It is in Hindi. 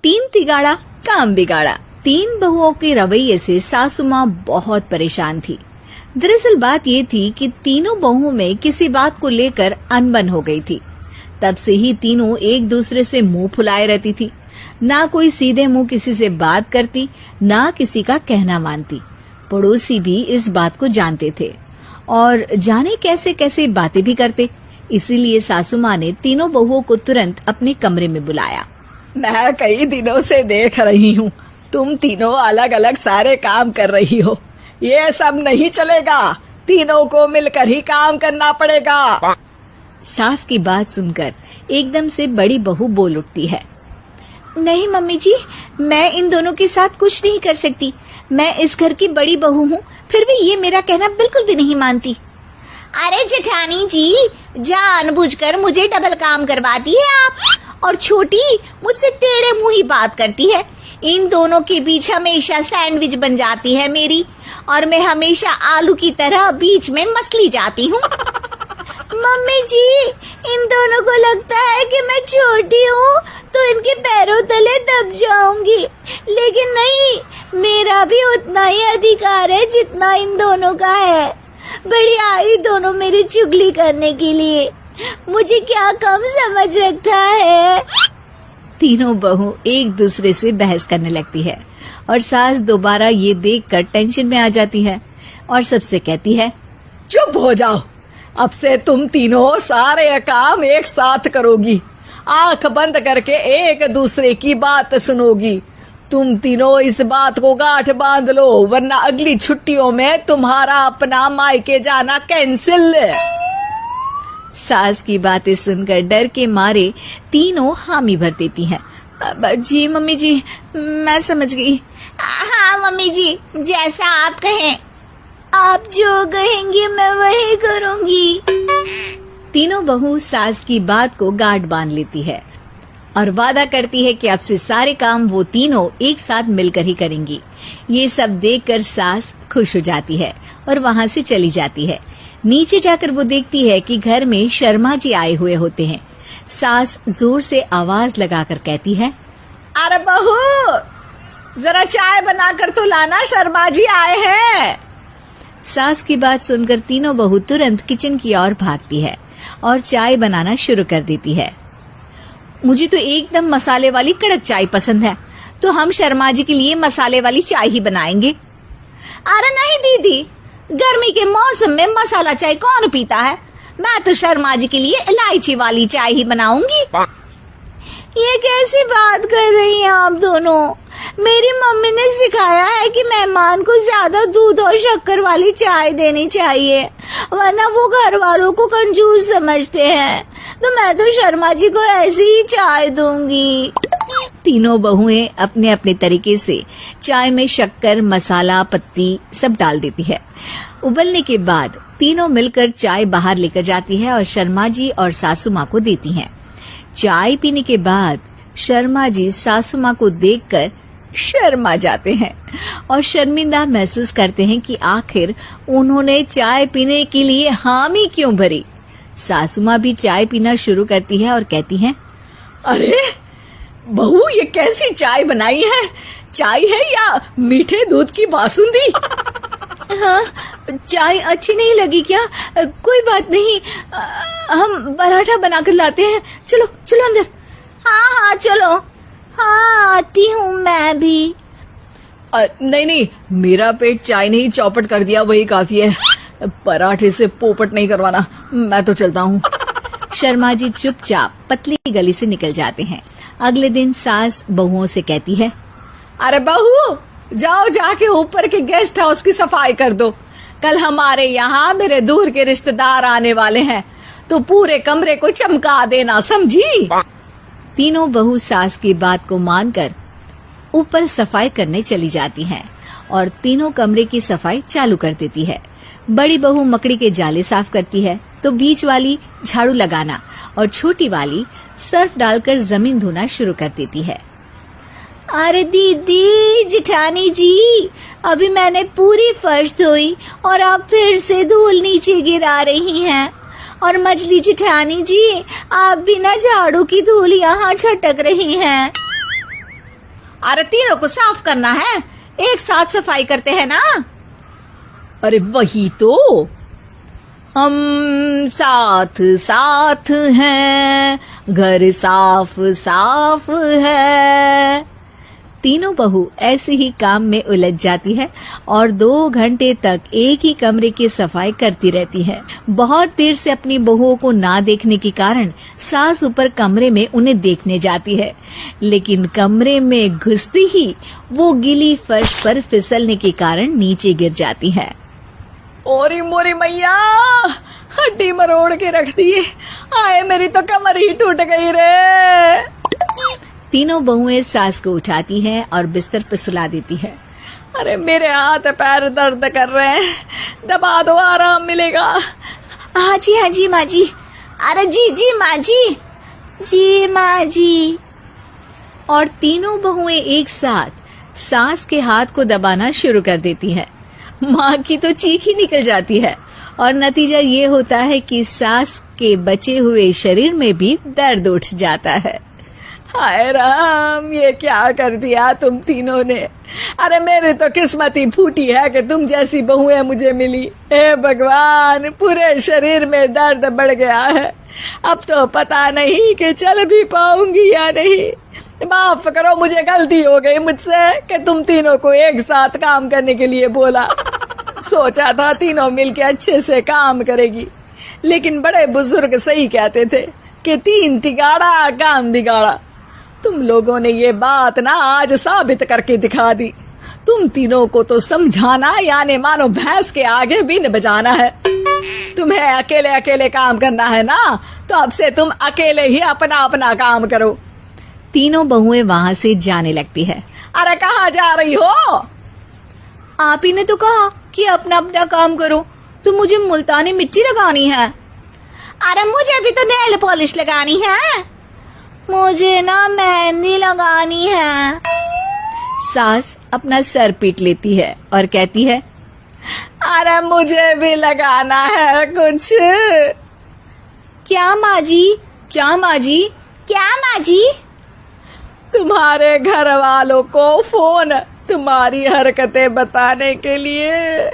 तीन तिगाड़ा काम बिगाड़ा। तीन बहुओं के रवैये से सासू माँ बहुत परेशान थी। दरअसल बात ये थी कि तीनों बहुओं में किसी बात को लेकर अनबन हो गई थी। तब से ही तीनों एक दूसरे से मुंह फुलाए रहती थी। ना कोई सीधे मुंह किसी से बात करती, ना किसी का कहना मानती। पड़ोसी भी इस बात को जानते थे और जाने कैसे कैसे बातें भी करते। इसीलिए सासू माँ ने तीनों बहुओं को तुरंत अपने कमरे में बुलाया। मैं कई दिनों से देख रही हूँ, तुम तीनों अलग अलग सारे काम कर रही हो। ये सब नहीं चलेगा, तीनों को मिलकर ही काम करना पड़ेगा। सास की बात सुनकर एकदम से बड़ी बहू बोल उठती है। नहीं मम्मी जी, मैं इन दोनों के साथ कुछ नहीं कर सकती। मैं इस घर की बड़ी बहू हूँ, फिर भी ये मेरा कहना बिल्कुल भी नहीं मानती। अरे जेठानी जी, जानबूझकर मुझे डबल काम करवाती है आप। और छोटी मुझसे टेढ़े मुंह ही बात करती है। इन दोनों के बीच हमेशा सैंडविच बन जाती है मेरी, और मैं हमेशा आलू की तरह बीच में मसली जाती हूँ। मम्मी जी, इन दोनों को लगता है कि मैं छोटी हूँ तो इनके पैरों तले दब जाऊंगी, लेकिन नहीं, मेरा भी उतना ही अधिकार है जितना इन दोनों का है। बड़ी आई दोनों मेरी चुगली करने के लिए, मुझे क्या कम समझ रखा है। तीनों बहू एक दूसरे से बहस करने लगती है और सास दोबारा ये देखकर टेंशन में आ जाती है और सबसे कहती है, चुप हो जाओ, अब से तुम तीनों सारे काम एक साथ करोगी। आंख बंद करके एक दूसरे की बात सुनोगी। तुम तीनों इस बात को गांठ बांध लो, वरना अगली छुट्टियों में तुम्हारा अपना मायके जाना कैंसिल। सास की बातें सुनकर डर के मारे तीनों हामी भर देती हैं। जी मम्मी जी, मैं समझ गई। हाँ मम्मी जी, जैसा आप कहें। आप जो कहेंगी मैं वही करूंगी। तीनों बहू सास की बात को गांठ बांध लेती है और वादा करती है कि अब से सारे काम वो तीनों एक साथ मिलकर ही करेंगी। ये सब देखकर सास खुश हो जाती है और वहाँ से चली जाती है। नीचे जाकर वो देखती है कि घर में शर्मा जी आए हुए होते हैं। सास जोर से आवाज लगाकर कहती है, अरे बहू, जरा चाय बनाकर तो लाना, शर्मा जी आए हैं। सास की बात सुनकर तीनों बहू तुरंत किचन की ओर भागती है और चाय बनाना शुरू कर देती है। मुझे तो एकदम मसाले वाली कड़क चाय पसंद है, तो हम शर्मा जी के लिए मसाले वाली चाय ही बनाएंगे। अरे नहीं दीदी, गर्मी के मौसम में मसाला चाय कौन पीता है? मैं तो शर्मा जी के लिए इलायची वाली चाय ही बनाऊंगी। ये कैसी बात कर रही हैं आप दोनों? मेरी मम्मी ने सिखाया है कि मेहमान को ज्यादा दूध और शक्कर वाली चाय देनी चाहिए, वरना वो घर वालों को कंजूस समझते हैं। तो मैं तो शर्मा जी को ऐसी ही चाय दूंगी। तीनों बहुएं अपने अपने तरीके से चाय में शक्कर, मसाला, पत्ती सब डाल देती है। उबलने के बाद तीनों मिलकर चाय बाहर लेकर जाती है और शर्मा जी और सासू माँ को देती हैं। चाय पीने के बाद शर्मा जी सासू माँ को देखकर शर्मा जाते हैं और शर्मिंदा महसूस करते हैं कि आखिर उन्होंने चाय पीने के लिए हामी क्यों भरी। सासू माँ भी चाय पीना शुरू करती है और कहती हैं, अरे बहू, ये कैसी चाय बनाई है? चाय है या मीठे दूध की बासुंदी? हाँ, चाय अच्छी नहीं लगी क्या? कोई बात नहीं, हम पराठा बनाकर लाते हैं। चलो चलो अंदर। हाँ हाँ चलो। हाँ आती हूँ मैं भी। नहीं नहीं, मेरा पेट चाय ने ही चौपट कर दिया, वही काफी है। पराठे से पोपट नहीं करवाना, मैं तो चलता हूँ। शर्मा जी चुपचाप पतली गली से निकल जाते हैं। अगले दिन सास बहुओं से कहती है, अरे बहू, जाओ जाके ऊपर के गेस्ट हाउस की सफाई कर दो। कल हमारे यहाँ मेरे दूर के रिश्तेदार आने वाले हैं, तो पूरे कमरे को चमका देना, समझी? तीनों बहू सास की बात को मानकर ऊपर सफाई करने चली जाती हैं और तीनों कमरे की सफाई चालू कर देती है। बड़ी बहू मकड़ी के जाले साफ करती है, तो बीच वाली झाड़ू लगाना और छोटी वाली सर्फ डालकर जमीन धोना शुरू कर देती है। अरे दीदी, जेठानी जी, अभी मैंने पूरी फर्श धोई और आप फिर से धूल नीचे गिरा रही हैं। और मछली जेठानी जी, आप बिना झाड़ू की धूल यहाँ छटक रही हैं। अरे तीनों को साफ करना है, एक साथ सफाई करते हैं ना। अरे वही तो, हम साथ साथ हैं, घर साफ साफ है। तीनों बहू ऐसे ही काम में उलझ जाती है और 2 घंटे तक एक ही कमरे की सफाई करती रहती है। बहुत देर से अपनी बहुओं को ना देखने के कारण सास ऊपर कमरे में उन्हें देखने जाती है, लेकिन कमरे में घुसती ही वो गीली फर्श पर फिसलने के कारण नीचे गिर जाती है। ओरी मोरी मैया, हड्डी मरोड़ के रख दी। आए मेरी तो कमर ही टूट गई रे। तीनों बहुएं सास को उठाती हैं और बिस्तर पर सुला देती है। अरे मेरे हाथ पैर दर्द कर रहे हैं, दबा दो, आराम मिलेगा। हाँ जी माँ जी। अरे जी माँ जी माँ जी। और तीनों बहुएं एक साथ सास के हाथ को दबाना शुरू कर देती है। माँ की तो चीख ही निकल जाती है और नतीजा ये होता है कि सास के बचे हुए शरीर में भी दर्द उठ जाता है। हाय राम, ये क्या कर दिया तुम तीनों ने। अरे मेरी तो किस्मत ही फूटी है कि तुम जैसी बहुएं मुझे मिली। हे भगवान, पूरे शरीर में दर्द बढ़ गया है। अब तो पता नहीं कि चल भी पाऊंगी या नहीं। माफ करो, मुझे गलती हो गई मुझसे कि तुम तीनों को एक साथ काम करने के लिए बोला। सोचा था तीनों मिलके अच्छे से काम करेगी, लेकिन बड़े बुजुर्ग सही कहते थे कि 3 तिगाड़ा काम बिगाड़ा। तुम लोगों ने ये बात ना आज साबित करके दिखा दी। तुम तीनों को तो समझाना यानी मानो भैंस के आगे भी न बजाना है। तुम्हें अकेले अकेले काम करना है ना, तो अब से तुम अकेले ही अपना अपना काम करो। तीनों बहुएं वहाँ से जाने लगती है। अरे कहाँ जा रही हो? आप ही ने तो कहा कि अपना अपना काम करो, तो मुझे मुल्तानी मिट्टी लगानी है। अरे मुझे भी तो नेल पॉलिश लगानी है, मुझे ना मेहंदी लगानी है। सास अपना सर पीट लेती है और कहती है, अरे मुझे भी लगाना है कुछ। क्या माँ जी? क्या माँ जी? क्या माँ जी? तुम्हारे घर वालों को फोन तुम्हारी हरकतें बताने के लिए।